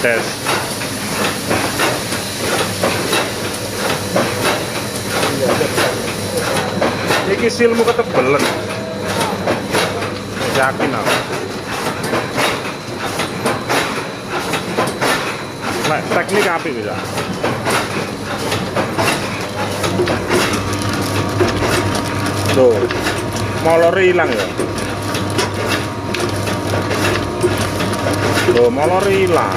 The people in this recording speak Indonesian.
tes. Iki silmu ketebelen. Yakin aku. Nek teknik apik bisa. Tuh, molore hilang ya. Tuh, molore hilang.